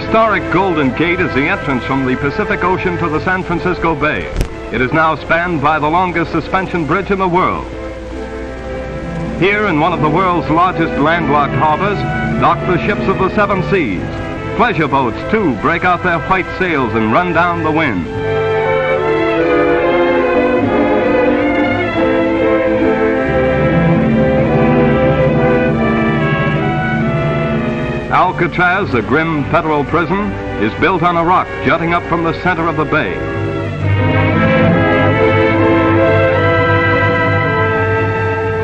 Historic Golden Gate is the entrance from the Pacific Ocean to the San Francisco Bay. It is now spanned by the longest suspension bridge in the world. Here, in one of the world's largest landlocked harbors, dock the ships of the seven seas. Pleasure boats, too, break out their white sails and run down the wind. Alcatraz, a grim federal prison, is built on a rock jutting up from the center of the bay.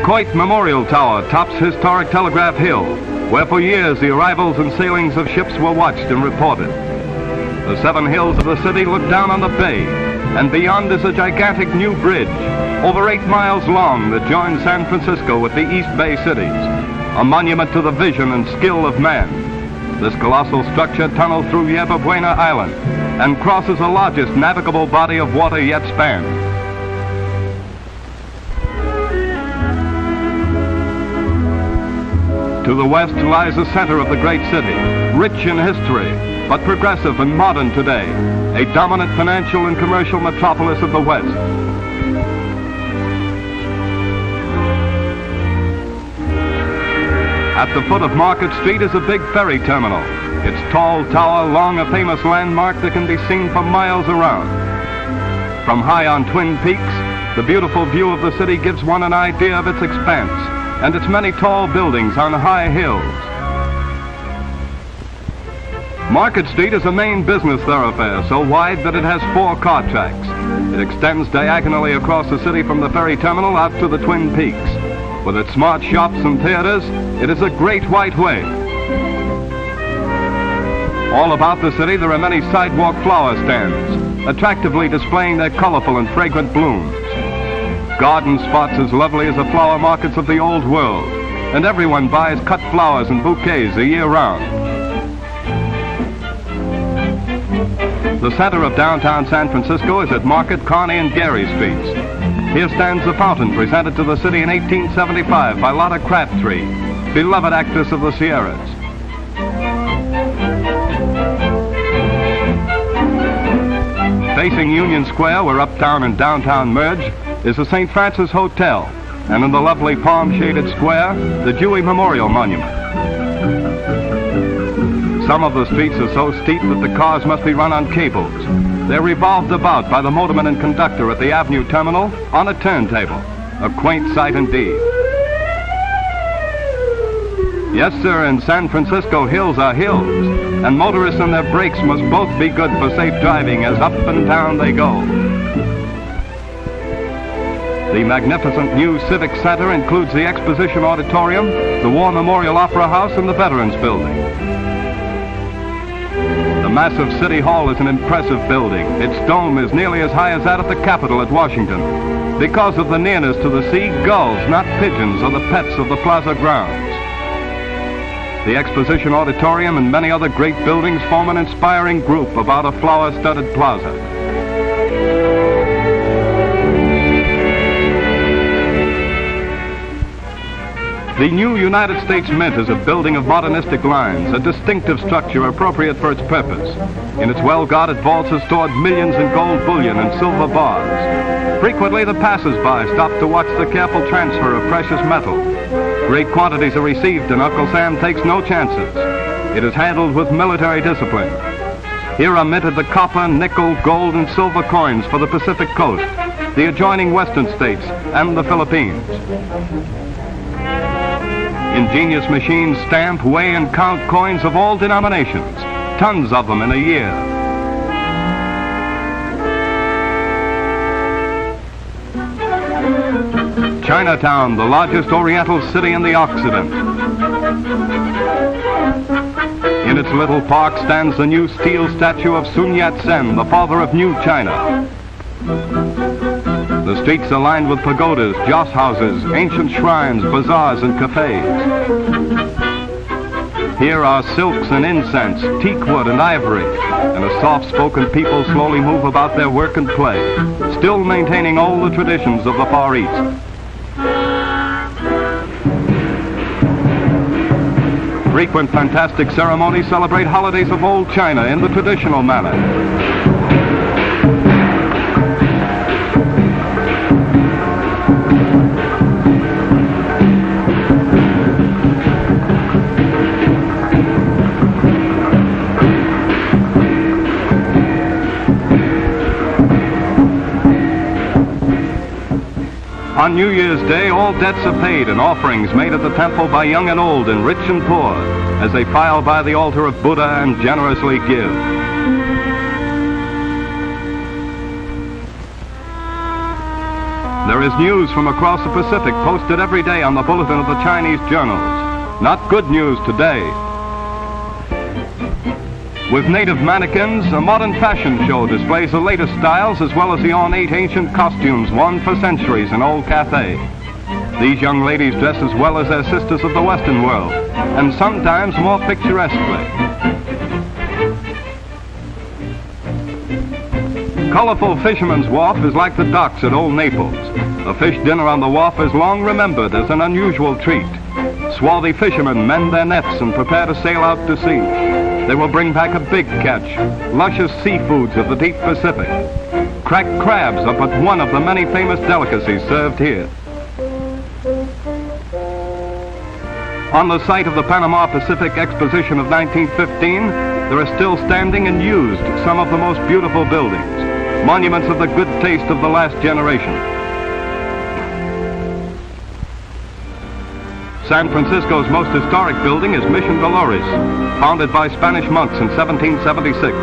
Coit Memorial Tower tops historic Telegraph Hill, where for years the arrivals and sailings of ships were watched and reported. The seven hills of the city look down on the bay, and beyond is a gigantic new bridge, over 8 miles long, that joins San Francisco with the East Bay cities, a monument to the vision and skill of man. This colossal structure tunnels through Yerba Buena Island and crosses the largest navigable body of water yet spanned. To the west lies the center of the great city, rich in history, but progressive and modern today, a dominant financial and commercial metropolis of the West. At the foot of Market Street is a big ferry terminal, its tall tower long a famous landmark that can be seen for miles around. From high on Twin Peaks, the beautiful view of the city gives one an idea of its expanse and its many tall buildings on high hills. Market Street is a main business thoroughfare so wide that it has 4 car tracks. It extends diagonally across the city from the ferry terminal out to the Twin Peaks. With its smart shops and theaters, it is a great white way. All about the city there are many sidewalk flower stands, attractively displaying their colorful and fragrant blooms. Garden spots as lovely as the flower markets of the old world, and everyone buys cut flowers and bouquets the year round. The center of downtown San Francisco is at Market, Kearny, and Gary Streets. Here stands the fountain presented to the city in 1875 by Lotta Crabtree, beloved actress of the Sierras. Facing Union Square, where uptown and downtown merge, is the St. Francis Hotel, and in the lovely palm-shaded square, the Dewey Memorial Monument. Some of the streets are so steep that the cars must be run on cables. They're revolved about by the motorman and conductor at the Avenue Terminal on a turntable. A quaint sight indeed. Yes, sir, in San Francisco, hills are hills, and motorists and their brakes must both be good for safe driving as up and down they go. The magnificent new Civic Center includes the Exposition Auditorium, the War Memorial Opera House, and the Veterans Building. The massive City Hall is an impressive building. Its dome is nearly as high as that of the Capitol at Washington. Because of the nearness to the sea, gulls, not pigeons, are the pets of the plaza grounds. The Exposition Auditorium and many other great buildings form an inspiring group about a flower-studded plaza. The new United States Mint is a building of modernistic lines, a distinctive structure appropriate for its purpose. In its well-guarded vaults are stored millions in gold bullion and silver bars. Frequently, the passers-by stop to watch the careful transfer of precious metal. Great quantities are received, and Uncle Sam takes no chances. It is handled with military discipline. Here are minted the copper, nickel, gold, and silver coins for the Pacific Coast, the adjoining western states, and the Philippines. Ingenious machines stamp, weigh, and count coins of all denominations, tons of them in a year. Chinatown, the largest Oriental city in the Occident. In its little park stands the new steel statue of Sun Yat-sen, the father of New China. The streets are lined with pagodas, joss houses, ancient shrines, bazaars, and cafes. Here are silks and incense, teakwood and ivory, and a soft-spoken people slowly move about their work and play, still maintaining all the traditions of the Far East. frequent fantastic ceremonies celebrate holidays of old China in the traditional manner. On New Year's Day, all debts are paid and offerings made at the temple by young and old and rich and poor as they file by the altar of Buddha and generously give. There is news from across the Pacific posted every day on the bulletin of the Chinese journals. Not good news today. With native mannequins, a modern fashion show displays the latest styles as well as the ornate ancient costumes worn for centuries in old Cathay. These young ladies dress as well as their sisters of the Western world, and sometimes more picturesquely. Colorful Fisherman's Wharf is like the docks at Old Naples. A fish dinner on the wharf is long remembered as an unusual treat. Swarthy fishermen mend their nets and prepare to sail out to sea. They will bring back a big catch, luscious seafoods of the deep Pacific. Cracked crabs are but one of the many famous delicacies served here. On the site of the Panama Pacific Exposition of 1915, there are still standing and used some of the most beautiful buildings, monuments of the good taste of the last generation. San Francisco's most historic building is Mission Dolores, founded by Spanish monks in 1776.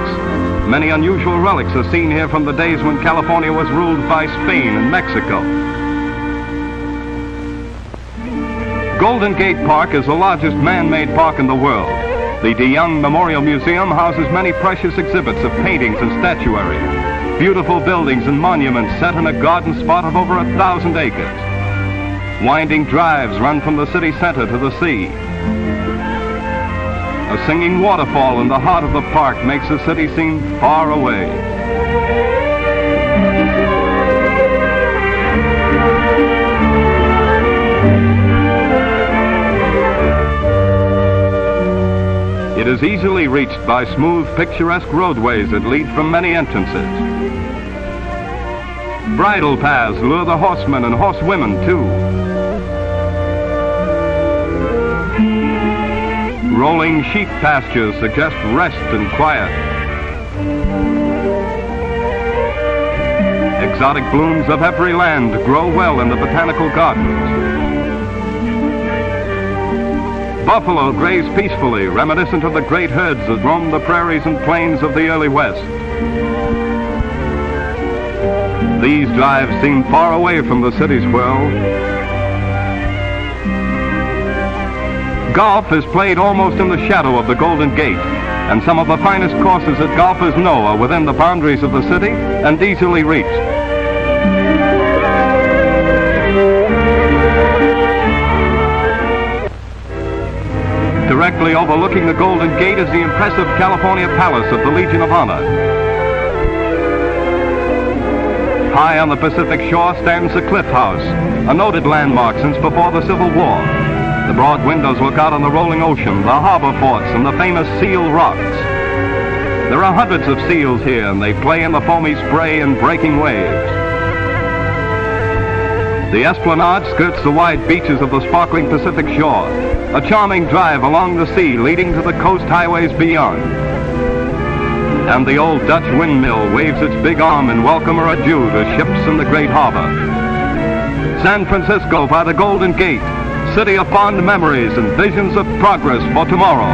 Many unusual relics are seen here from the days when California was ruled by Spain and Mexico. Golden Gate Park is the largest man-made park in the world. The DeYoung Memorial Museum houses many precious exhibits of paintings and statuary, beautiful buildings and monuments set in a garden spot of over 1,000 acres. Winding drives run from the city center to the sea. A singing waterfall in the heart of the park makes the city seem far away. It is easily reached by smooth, picturesque roadways that lead from many entrances. Bridle paths lure the horsemen and horsewomen too. Rolling sheep pastures suggest rest and quiet. Exotic blooms of every land grow well in the botanical gardens. Buffalo graze peacefully, reminiscent of the great herds that roamed the prairies and plains of the early West. These drives seem far away from the city's whirl. Golf is played almost in the shadow of the Golden Gate, and some of the finest courses that golfers know are within the boundaries of the city and easily reached. Directly overlooking the Golden Gate is the impressive California Palace of the Legion of Honor. High on the Pacific shore stands the Cliff House, a noted landmark since before the Civil War. The broad windows look out on the rolling ocean, the harbor forts, and the famous Seal Rocks. There are hundreds of seals here, and they play in the foamy spray and breaking waves. The Esplanade skirts the wide beaches of the sparkling Pacific shore, a charming drive along the sea leading to the coast highways beyond. And the old Dutch windmill waves its big arm in welcome or adieu to ships in the great harbor. San Francisco by the Golden Gate, city of fond memories and visions of progress for tomorrow.